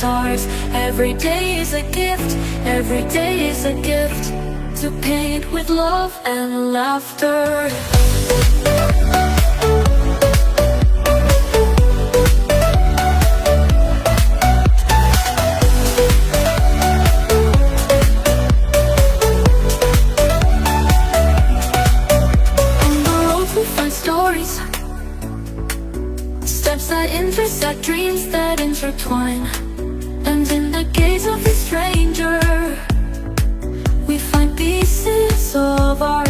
stars. Every day is a gift, every day is a gift, to paint with love and laughter. Stories, steps that intersect, dreams that intertwine, and in the gaze of the stranger we find pieces of our